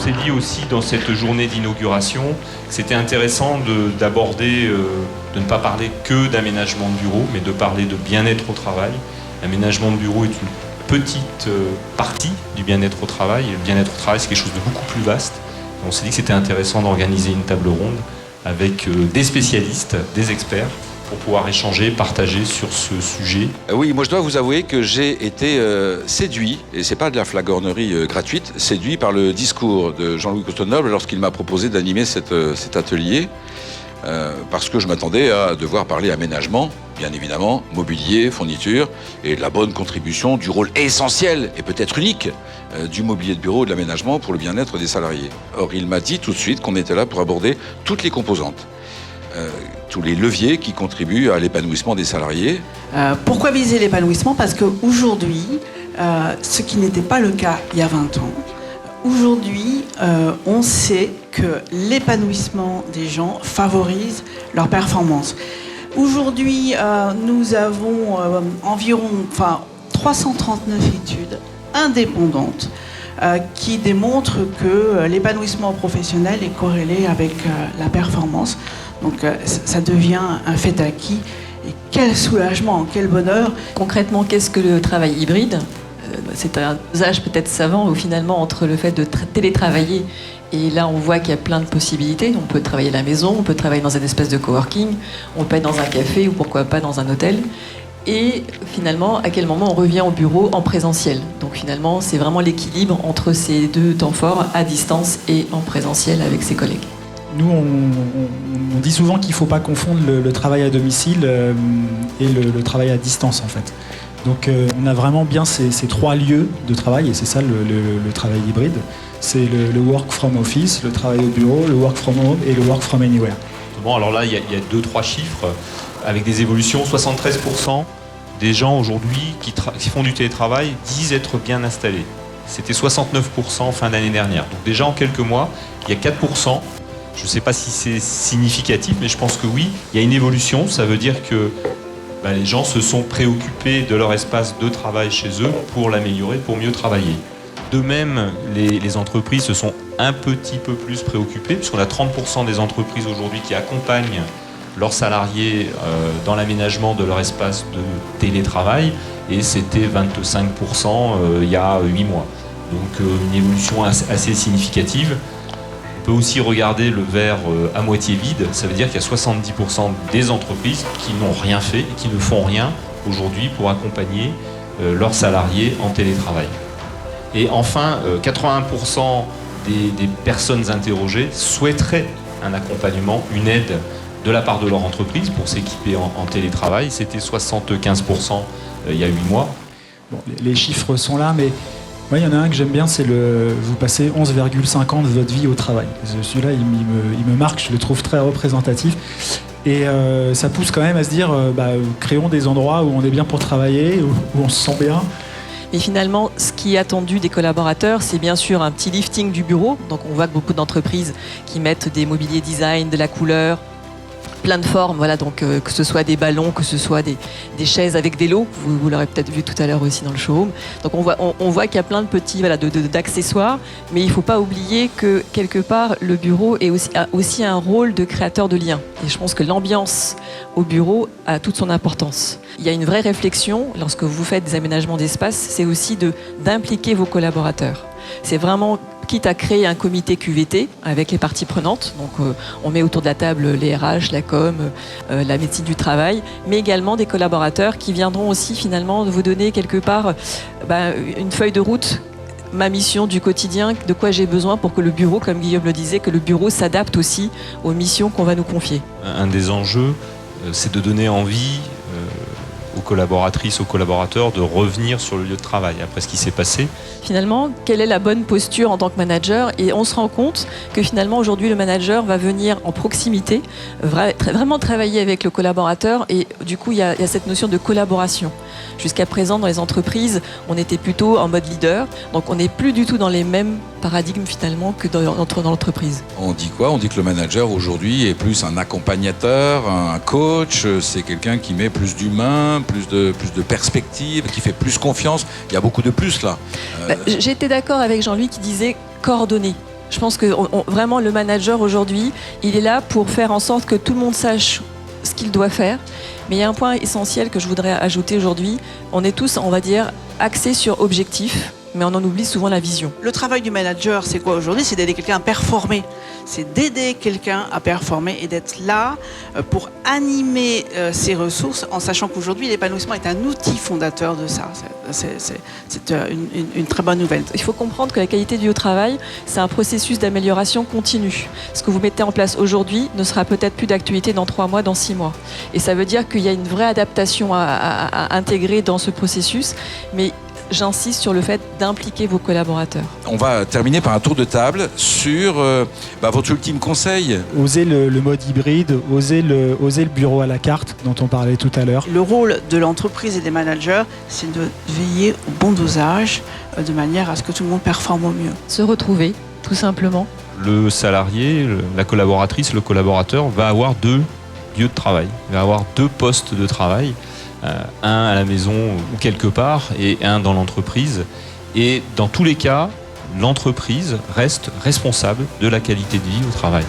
On s'est dit aussi dans cette journée d'inauguration que c'était intéressant d'aborder, de ne pas parler que d'aménagement de bureau, mais de parler de bien-être au travail. L'aménagement de bureau est une petite partie du bien-être au travail. Et le bien-être au travail, c'est quelque chose de beaucoup plus vaste. Et on s'est dit que c'était intéressant d'organiser une table ronde avec des spécialistes, des experts, pour pouvoir échanger, partager sur ce sujet. Oui, moi je dois vous avouer que j'ai été séduit, et c'est pas de la flagornerie gratuite, séduit par le discours de Jean-Louis Coston-Noble lorsqu'il m'a proposé d'animer cet atelier, parce que je m'attendais à devoir parler aménagement, bien évidemment, mobilier, fourniture, et de la bonne contribution du rôle essentiel, et peut-être unique, du mobilier de bureau et de l'aménagement pour le bien-être des salariés. Or, il m'a dit tout de suite qu'on était là pour aborder toutes les composantes. Tous les leviers qui contribuent à l'épanouissement des salariés. Pourquoi viser l'épanouissement? Parce qu'aujourd'hui, ce qui n'était pas le cas il y a 20 ans, aujourd'hui, on sait que l'épanouissement des gens favorise leur performance. Aujourd'hui, nous avons environ 339 études indépendantes qui démontrent que l'épanouissement professionnel est corrélé avec la performance. Donc ça devient un fait acquis. Et quel soulagement, quel bonheur. Concrètement, qu'est-ce que le travail hybride? C'est un usage peut-être savant où finalement entre le fait de télétravailler, et là on voit qu'il y a plein de possibilités. On peut travailler à la maison, on peut travailler dans un espèce de coworking, on peut être dans un café ou pourquoi pas dans un hôtel. Et finalement, à quel moment on revient au bureau en présentiel? Donc finalement, c'est vraiment l'équilibre entre ces deux temps forts, à distance et en présentiel avec ses collègues. Nous, on dit souvent qu'il ne faut pas confondre le travail à domicile et le travail à distance, en fait. Donc, on a vraiment bien ces trois lieux de travail, et c'est ça le travail hybride. C'est le work from office, le travail au bureau, le work from home et le work from anywhere. Bon, alors là, il y a 2-3 chiffres avec des évolutions. 73% des gens aujourd'hui qui font du télétravail disent être bien installés. C'était 69% fin d'année dernière. Donc déjà, en quelques mois, il y a 4%. Je ne sais pas si c'est significatif, mais je pense que oui, il y a une évolution. Ça veut dire que les gens se sont préoccupés de leur espace de travail chez eux pour l'améliorer, pour mieux travailler. De même, les entreprises se sont un petit peu plus préoccupées, puisqu'on a 30% des entreprises aujourd'hui qui accompagnent leurs salariés dans l'aménagement de leur espace de télétravail, et c'était 25% il y a 8 mois. Donc une évolution assez significative. On peut aussi regarder le verre à moitié vide. Ça veut dire qu'il y a 70% des entreprises qui n'ont rien fait et qui ne font rien aujourd'hui pour accompagner leurs salariés en télétravail. Et enfin, 81% des personnes interrogées souhaiteraient un accompagnement, une aide de la part de leur entreprise pour s'équiper en télétravail. C'était 75% il y a 8 mois. Bon, les chiffres sont là, mais moi, il y en a un que j'aime bien, c'est vous passez 11,5 ans de votre vie au travail. Celui-là, il me marque, je le trouve très représentatif. Et ça pousse quand même à se dire, créons des endroits où on est bien pour travailler, où on se sent bien. Et finalement, ce qui est attendu des collaborateurs, c'est bien sûr un petit lifting du bureau. Donc on voit que beaucoup d'entreprises qui mettent des mobiliers design, de la couleur, plein de formes, voilà, donc que ce soit des ballons, que ce soit des chaises avec des lots, vous l'aurez peut-être vu tout à l'heure aussi dans le showroom. Donc on voit qu'il y a plein de petits d'accessoires, mais il ne faut pas oublier que quelque part le bureau a aussi un rôle de créateur de liens. Et je pense que l'ambiance au bureau a toute son importance. Il y a une vraie réflexion lorsque vous faites des aménagements d'espace, c'est aussi d'impliquer vos collaborateurs. C'est vraiment, quitte à créer un comité QVT avec les parties prenantes, donc on met autour de la table les RH, la com, la médecine du travail, mais également des collaborateurs qui viendront aussi finalement vous donner quelque part une feuille de route, ma mission du quotidien, de quoi j'ai besoin pour que le bureau, comme Guillaume le disait, que le bureau s'adapte aussi aux missions qu'on va nous confier. Un des enjeux, c'est de donner envie aux collaboratrices, aux collaborateurs de revenir sur le lieu de travail après ce qui s'est passé. Finalement, quelle est la bonne posture en tant que manager? Et on se rend compte que finalement aujourd'hui le manager va venir en proximité, vraiment travailler avec le collaborateur, et du coup il y a cette notion de collaboration. Jusqu'à présent dans les entreprises, on était plutôt en mode leader, donc on n'est plus du tout dans les mêmes paradigmes finalement que dans l'entreprise. On dit quoi? On dit que le manager aujourd'hui est plus un accompagnateur, un coach, c'est quelqu'un qui met plus d'humain, plus de perspective, qui fait plus confiance. Il y a beaucoup de plus là. J'étais d'accord avec Jean-Louis qui disait coordonner. Je pense que vraiment le manager aujourd'hui, il est là pour faire en sorte que tout le monde sache ce qu'il doit faire. Mais il y a un point essentiel que je voudrais ajouter aujourd'hui. On est tous, on va dire, axés sur objectif, mais on en oublie souvent la vision. Le travail du manager, c'est quoi aujourd'hui? C'est d'aider quelqu'un à performer. C'est d'aider quelqu'un à performer et d'être là pour animer ses ressources en sachant qu'aujourd'hui, l'épanouissement est un outil fondateur de ça. C'est une très bonne nouvelle. Il faut comprendre que la qualité de vie au travail, c'est un processus d'amélioration continue. Ce que vous mettez en place aujourd'hui ne sera peut-être plus d'actualité dans 3 mois, dans 6 mois. Et ça veut dire qu'il y a une vraie adaptation à intégrer dans ce processus, mais j'insiste sur le fait d'impliquer vos collaborateurs. On va terminer par un tour de table sur votre ultime conseil. Oser le mode hybride, oser le bureau à la carte dont on parlait tout à l'heure. Le rôle de l'entreprise et des managers, c'est de veiller au bon dosage de manière à ce que tout le monde performe au mieux. Se retrouver, tout simplement. Le salarié, la collaboratrice, le collaborateur va avoir 2 lieux de travail, il va avoir 2 postes de travail. Un à la maison ou quelque part et un dans l'entreprise. Et dans tous les cas, l'entreprise reste responsable de la qualité de vie au travail.